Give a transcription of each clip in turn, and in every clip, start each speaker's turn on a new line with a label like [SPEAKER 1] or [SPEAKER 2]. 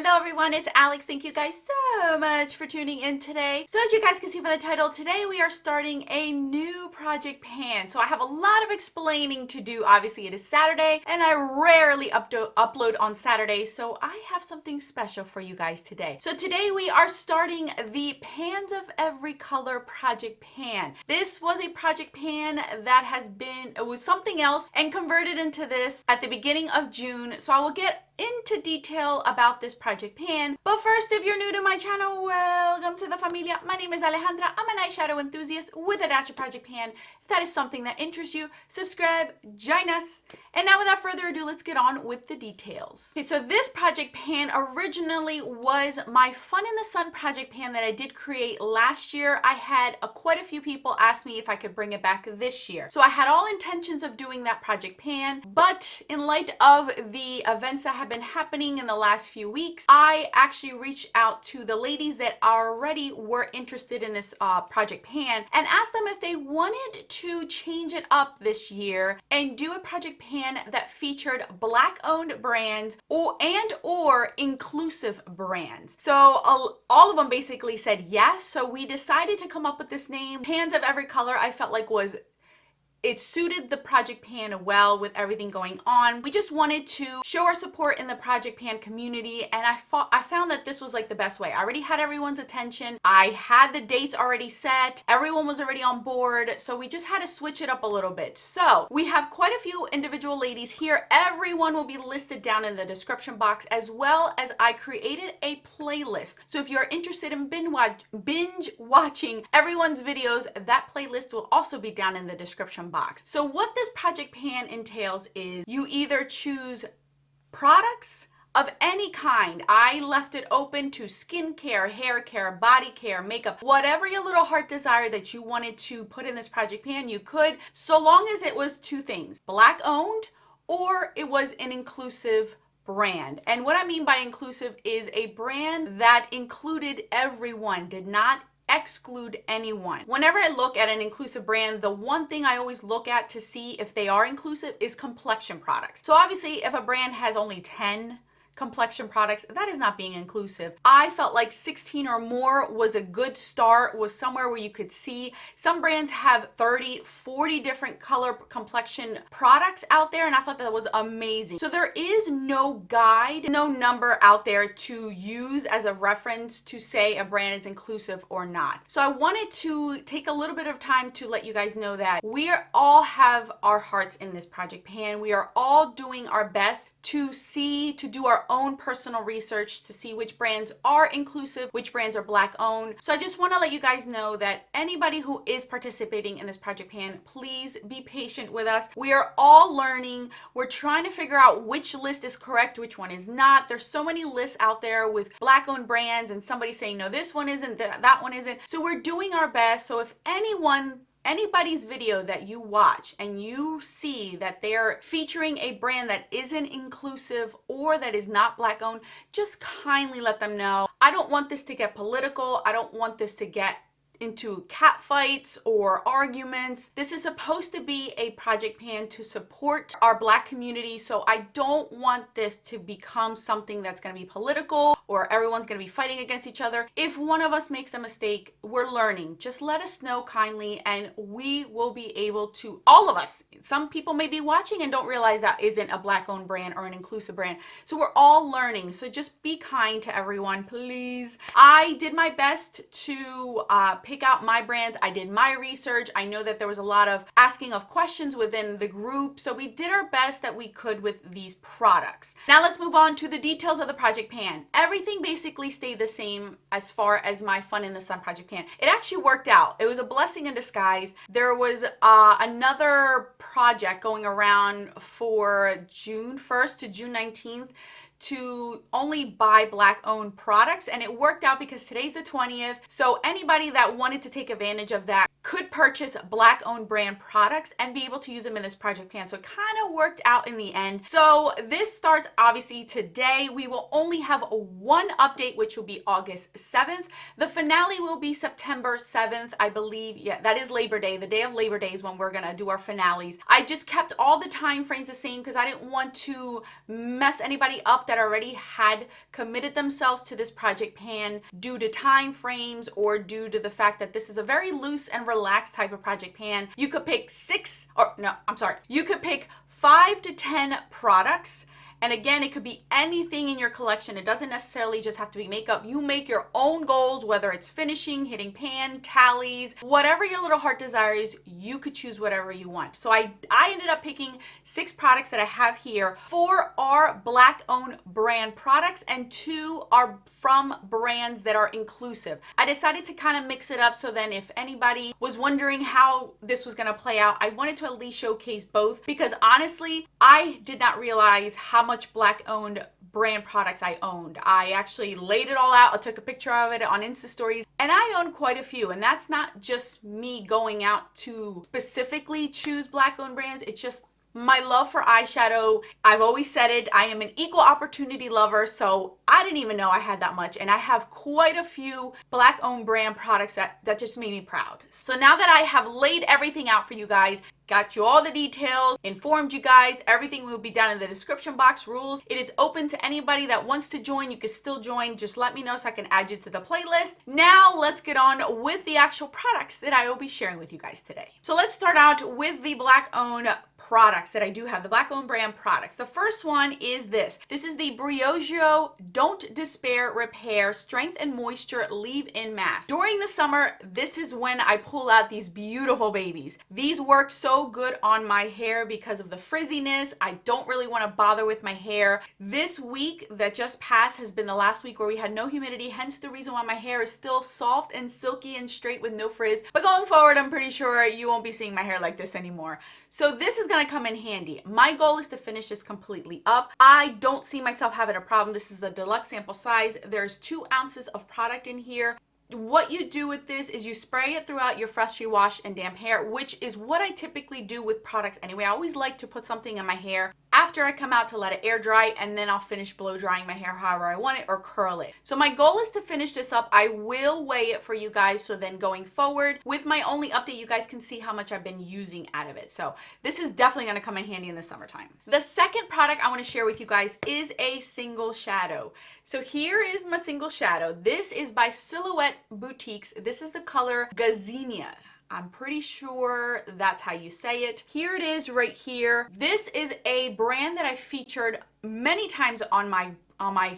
[SPEAKER 1] Hello everyone, it's Alex. Thank you guys so much for tuning in today. So as you guys can see from the title, today we are starting a new project pan. So I have a lot of explaining to do. Obviously it is Saturday and I rarely upload on Saturday, so I have something special for you guys today. So today we are starting the Pans of Every Color project pan. This was a project pan that it was something else and converted into this at the beginning of June. So I will get into detail about this project pan. But first, if you're new to my channel, welcome to the familia. My name is Alejandra. I'm an eyeshadow enthusiast with a dash of project pan. If that is something that interests you, subscribe, join us. And now without further ado, let's get on with the details. Okay, so this project pan originally was my Fun in the Sun project pan that I did create last year. I had quite a few people ask me if I could bring it back this year. So I had all intentions of doing that project pan, but in light of the events that have been happening in the last few weeks, I actually reached out to the ladies that already were interested in this project pan and asked them if they wanted to change it up this year and do a project pan that featured Black owned brands or inclusive brands. So all of them basically said yes. So we decided to come up with this name, Pans of Every Color. I felt like it suited the project pan well with everything going on. We just wanted to show our support in the project pan community, and I found that this was like the best way. I already had everyone's attention. I had the dates already set. Everyone was already on board, so we just had to switch it up a little bit. So we have quite a few individual ladies here. Everyone will be listed down in the description box, as well as I created a playlist. So if you're interested in binge watching everyone's videos, that playlist will also be down in the description box. So what this project pan entails is you either choose products of any kind. I left it open to skincare, hair care, body care, makeup, whatever your little heart desired that you wanted to put in this project pan, you could, so long as it was two things: Black owned or it was an inclusive brand. And what I mean by inclusive is a brand that included everyone, did not exclude anyone. Whenever I look at an inclusive brand, the one thing I always look at to see if they are inclusive is complexion products. So obviously if a brand has only 10 complexion products, that is not being inclusive. I felt like 16 or more was a good start, was somewhere where you could see. Some brands have 30, 40 different color complexion products out there, and I thought that was amazing. So there is no guide, no number out there to use as a reference to say a brand is inclusive or not. So I wanted to take a little bit of time to let you guys know that we all have our hearts in this project pan. We are all doing our best to do our own personal research to see which brands are inclusive, which brands are Black owned. So I just want to let you guys know that anybody who is participating in this project pan, please be patient with us. We are all learning. We're trying to figure out which list is correct, which one is not. There's so many lists out there with Black owned brands and somebody saying, no, this one isn't, that one isn't. So we're doing our best. So if anybody's video that you watch and you see that they're featuring a brand that isn't inclusive or that is not Black owned, just kindly let them know. I don't want this to get political. I don't want this to get into cat fights or arguments. This is supposed to be a project pan to support our Black community, so I don't want this to become something that's going to be political or everyone's going to be fighting against each other. If one of us makes a mistake, we're learning. Just let us know kindly and we will be able to, all of us, some people may be watching and don't realize that isn't a Black owned brand or an inclusive brand. So we're all learning. So just be kind to everyone, please. I did my best to pick out my brands. I did my research. I know that there was a lot of asking of questions within the group, so we did our best that we could with these products. Now let's move on to the details of the project pan. Everything basically stayed the same as far as my Fun in the Sun project pan. It actually worked out. It was a blessing in disguise. There was another project going around for June 1st to June 19th to only buy Black owned products, and it worked out because today's the 20th, so anybody that wanted to take advantage of that could purchase Black owned brand products and be able to use them in this project pan. So it kind of worked out in the end. So this starts obviously today. We will only have one update, which will be August 7th. The finale will be September 7th, I believe. Yeah, that is Labor Day. The day of Labor Day is when we're gonna do our finales. I just kept all the time frames the same because I didn't want to mess anybody up that already had committed themselves to this project pan due to time frames or due to the fact that this is a very loose and relaxed type of project pan. You could pick you could pick 5 to 10 products. And again, it could be anything in your collection. It doesn't necessarily just have to be makeup. You make your own goals, whether it's finishing, hitting pan, tallies, whatever your little heart desires, you could choose whatever you want. So I ended up picking 6 products that I have here. 4 are Black-owned brand products and 2 are from brands that are inclusive. I decided to kind of mix it up so then if anybody was wondering how this was going to play out, I wanted to at least showcase both because honestly, I did not realize how much Black-owned brand products I owned. I actually laid it all out. I took a picture of it on Insta stories and I own quite a few. And that's not just me going out to specifically choose Black-owned brands. It's just my love for eyeshadow. I've always said it. I am an equal opportunity lover, so I didn't even know I had that much. And I have quite a few Black-owned brand products that just made me proud. So now that I have laid everything out for you guys, got you all the details, informed you guys, everything will be down in the description box. Rules, it is open to anybody that wants to join. You can still join. Just let me know so I can add you to the playlist. Now let's get on with the actual products that I will be sharing with you guys today. So let's start out with the Black-owned products that I do have, the Black-owned brand products. The first one is this. This is the Briogeo Don't Despair Repair Strength and Moisture Leave-In Mask. During the summer, this is when I pull out these beautiful babies. These work so good on my hair because of the frizziness. I don't really want to bother with my hair. This week that just passed has been the last week where we had no humidity, hence the reason why my hair is still soft and silky and straight with no frizz. But going forward, I'm pretty sure you won't be seeing my hair like this anymore. So this is going to come in handy. My goal is to finish this completely up. I don't see myself having a problem. This is the deluxe sample size. There's 2 ounces of product in here. What you do with this is you spray it throughout your freshly washed and damp hair, which is what I typically do with products anyway. I always like to put something in my hair after I come out to let it air dry, and then I'll finish blow drying my hair however I want it or curl it. So my goal is to finish this up. I will weigh it for you guys, so then going forward with my only update, you guys can see how much I've been using out of it. So this is definitely going to come in handy in the summertime. The second product I want to share with you guys is a single shadow. So here is my single shadow. This is by Silhouette Boutiques. This is the color Gazenia. I'm pretty sure that's how you say it. Here it is right here. This is a brand that I featured many times on my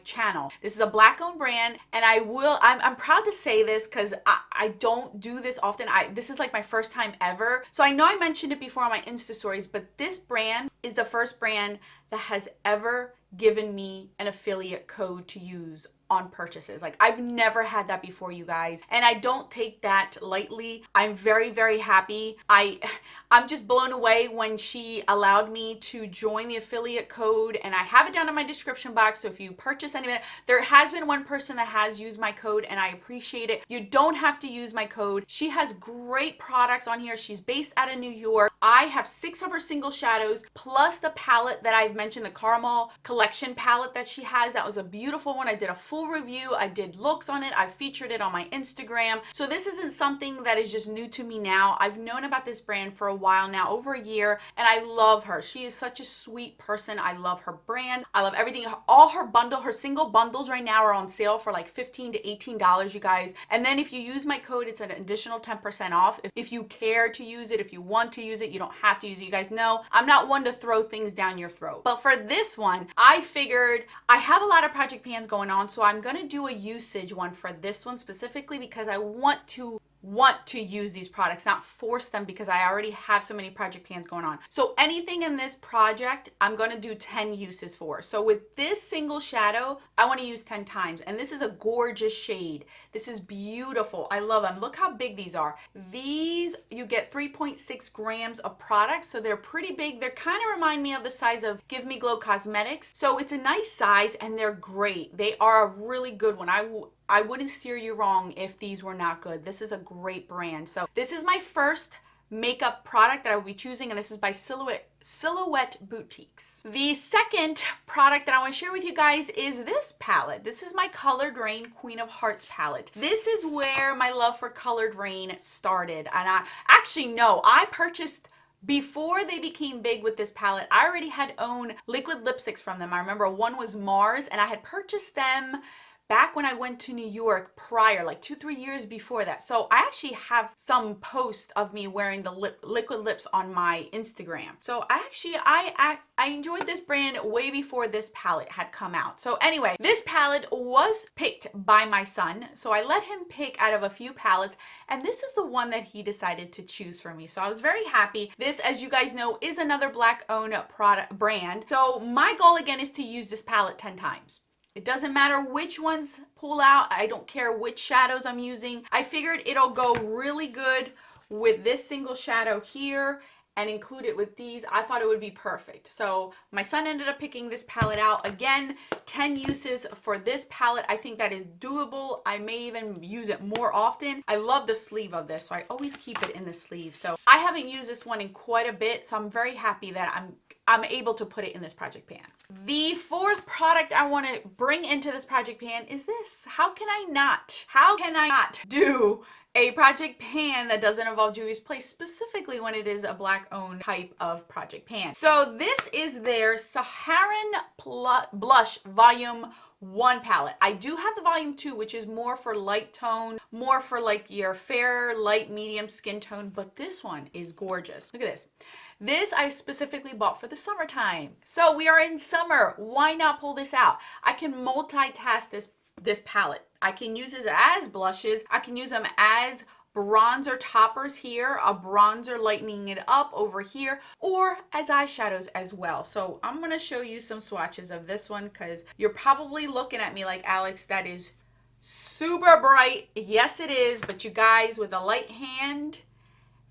[SPEAKER 1] channel. This is a Black-owned brand, and I'm proud to say this because I don't do this often. This is like my first time ever. So I know I mentioned it before on my Insta stories, but this brand is the first brand that has ever given me an affiliate code to use on purchases. Like, I've never had that before, you guys, and I don't take that lightly. I'm very, very happy. I'm just blown away when she allowed me to join the affiliate code, and I have it down in my description box. So if you purchase any of it, there has been one person that has used my code, and I appreciate it. You don't have to use my code. She has great products on here. She's based out of New York. I have 6 of her single shadows plus the palette that I've mentioned, the caramel collection palette that she has. That was a beautiful one. I did a full review. I did looks on it. I featured it on my Instagram. So this isn't something that is just new to me now. I've known about this brand for a while now, over a year, and I love her. She is such a sweet person. I love her brand. I love everything. All her single bundles right now are on sale for like $15 to $18, you guys. And then if you use my code, it's an additional 10% off. If you care to use it, if you want to use it, you don't have to use it. You guys know I'm not one to throw things down your throat. But for this one, I figured I have a lot of project pans going on, so I'm gonna do a usage one for this one specifically because I want to use these products, not force them because I already have so many project pans going on. So anything in this project, I'm going to do 10 uses for. So with this single shadow, I want to use 10 times. And this is a gorgeous shade. This is beautiful. I love them. Look how big these are. These, you get 3.6 grams of product. So they're pretty big. They kind of remind me of the size of Give Me Glow Cosmetics. So it's a nice size and they're great. They are a really good one. I wouldn't steer you wrong if these were not good. This is a great brand. So this is my first makeup product that I will be choosing, and this is by Silhouette Boutiques. The second product that I want to share with you guys is this palette. This is my Colored Rain Queen of Hearts palette. This is where my love for Colored Rain started. And I purchased Before they became big with this palette, I already had owned liquid lipsticks from them. I remember one was Mars, and I had purchased them back when I went to New York prior, like 2-3 years before that. So I actually have some posts of me wearing the liquid lips on my Instagram. So I enjoyed this brand way before this palette had come out. So anyway, this palette was picked by my son. So I let him pick out of a few palettes, and this is the one that he decided to choose for me. So I was very happy. This, as you guys know, is another Black owned product brand. So my goal again is to use this palette 10 times. It doesn't matter which ones pull out. I don't care which shadows I'm using. I figured it'll go really good with this single shadow here and include it with these. I thought it would be perfect. So my son ended up picking this palette out. Again, 10 uses for this palette. I think that is doable. I may even use it more often. I love the sleeve of this, so I always keep it in the sleeve. So I haven't used this one in quite a bit, so I'm very happy that I'm able to put it in this project pan. The fourth product I want to bring into this project pan is this. How can I not do a project pan that doesn't involve Juvia's Place, specifically when it is a Black owned type of project pan? So this is their Saharan Blush Volume 1 palette. I do have the volume 2, which is more for light tone, more for like your fair, light, medium skin tone, but this one is gorgeous. Look at this. This I specifically bought for the summertime. So we are in summer. Why not pull this out? I can multitask this palette. I can use this as blushes. I can use them as bronzer toppers here, a bronzer lightening it up over here, or as eyeshadows as well. So I'm going to show you some swatches of this one because you're probably looking at me like, Alex, that is super bright. Yes, it is. But you guys, with a light hand,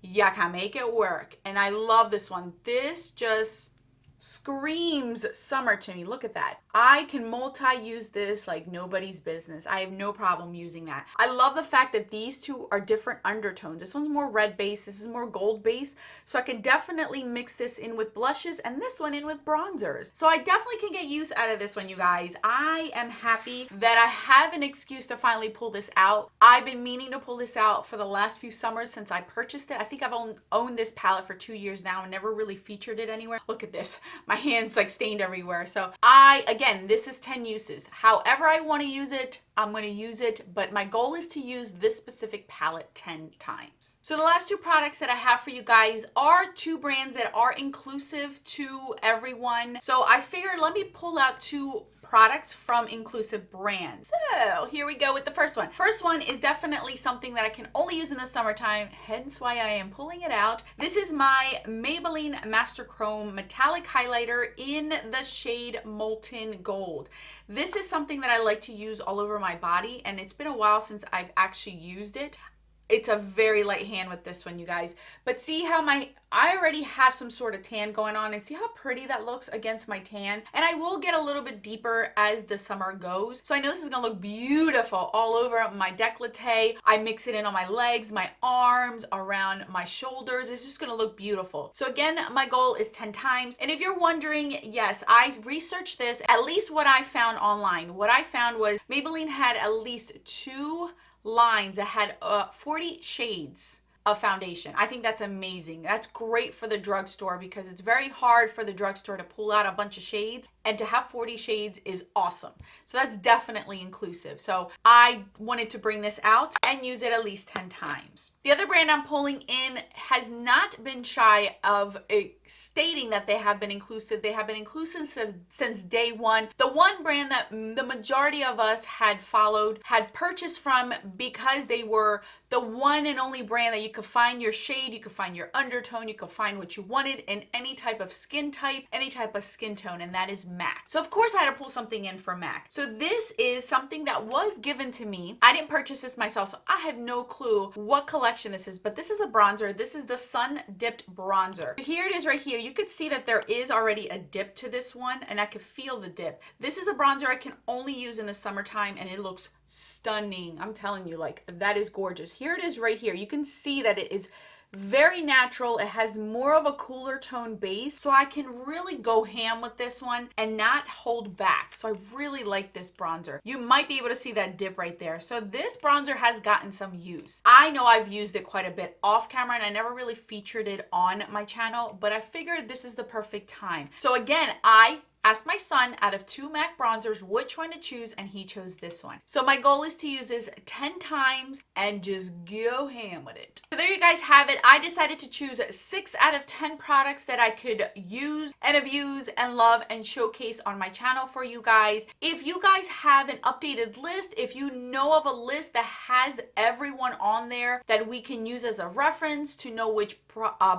[SPEAKER 1] you can make it work. And I love this one. This just screams summer to me. Look at that. I can multi-use this like nobody's business. I have no problem using that. I love the fact that these two are different undertones. This one's more red base. This is more gold base. So I can definitely mix this in with blushes and this one in with bronzers. So I definitely can get use out of this one, you guys. I am happy that I have an excuse to finally pull this out. I've been meaning to pull this out for the last few summers since I purchased it. I think I've owned this palette for 2 years now and never really featured it anywhere. Look at this. My hand's like stained everywhere. So again, this is 10 uses. However I want to use it, I'm going to use it, but my goal is to use this specific palette 10 times. So the last two products that I have for you guys are two brands that are inclusive to everyone. So I figured let me pull out two products from inclusive brands. So here we go with the first one. First one is definitely something that I can only use in the summertime, hence why I am pulling it out. This is my Maybelline Master Chrome Metallic Highlighter in the shade Molten Gold. This is something that I like to use all over my body, and it's been a while since I've actually used it. It's a very light hand with this one, you guys. But see how I already have some sort of tan going on, and see how pretty that looks against my tan. And I will get a little bit deeper as the summer goes. So I know this is gonna look beautiful all over my décolleté. I mix it in on my legs, my arms, around my shoulders. It's just gonna look beautiful. So again, my goal is 10 times. And if you're wondering, yes, I researched this, at least what I found online. What I found was Maybelline had at least 2 lines that had 40 shades of foundation. I think that's amazing. That's great for the drugstore because it's very hard for the drugstore to pull out a bunch of shades, and to have 40 shades is awesome. So that's definitely inclusive. So I wanted to bring this out and use it at least 10 times. The other brand I'm pulling in has not been shy of stating that they have been inclusive. They have been inclusive since day one. The one brand that the majority of us had purchased from because they were the one and only brand that you could find your shade, you could find your undertone, you could find what you wanted in any type of skin type, any type of skin tone, and that is MAC. So of course I had to pull something in for MAC. So this is something that was given to me. I didn't purchase this myself, so I have no clue what collection this is, but this is a bronzer. This is the Sun Dipped Bronzer. Here it is right here. You could see that there is already a dip to this one, and I could feel the dip. This is a bronzer I can only use in the summertime, and it looks stunning. I'm telling you, like, that is gorgeous. Here it is right here. You can see that it is Very natural. It has more of a cooler tone base, so I can really go ham with this one and not hold back. So I really like this bronzer. You might be able to see that dip right there. So this bronzer has gotten some use. I know I've used it quite a bit off camera and I never really featured it on my channel, but I figured this is the perfect time. So again, I asked my son out of 2 MAC bronzers which one to choose, and he chose this one. So my goal is to use this 10 times and just go ham with it. So there you guys have it. I decided to choose 6 out of 10 products that I could use and abuse and love and showcase on my channel for you guys. If you guys have an updated list, if you know of a list that has everyone on there that we can use as a reference to know which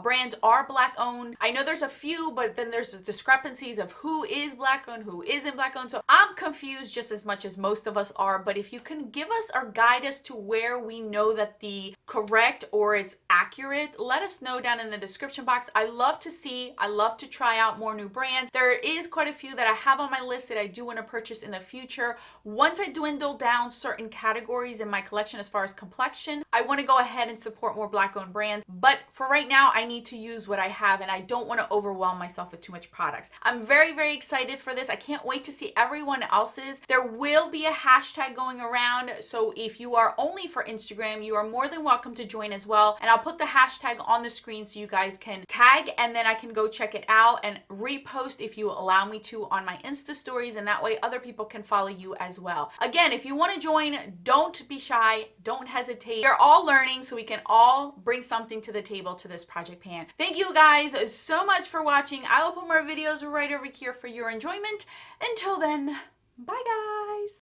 [SPEAKER 1] brands are Black owned. I know there's a few, but then there's discrepancies of who is Black owned, who isn't Black owned. So I'm confused just as much as most of us are. But if you can give us or guide us to where we know that the correct or it's accurate, let us know down in the description box. I love to see, I love to try out more new brands. There is quite a few that I have on my list that I do want to purchase in the future. Once I dwindle down certain categories in my collection as far as complexion, I want to go ahead and support more Black owned brands. But for right now, I need to use what I have and I don't want to overwhelm myself with too much products. I'm very, very excited for this. I can't wait to see everyone else's. There will be a hashtag going around. So if you are only for Instagram, you are more than welcome to join as well. And I'll put the hashtag on the screen so you guys can tag and then I can go check it out and repost if you allow me to on my Insta stories. And that way other people can follow you as well. Again, if you want to join, don't be shy. Don't hesitate. We're all learning so we can all bring something to the table to this project pan. Thank you guys so much for watching. I will put more videos right over here for your enjoyment. Until then, bye guys.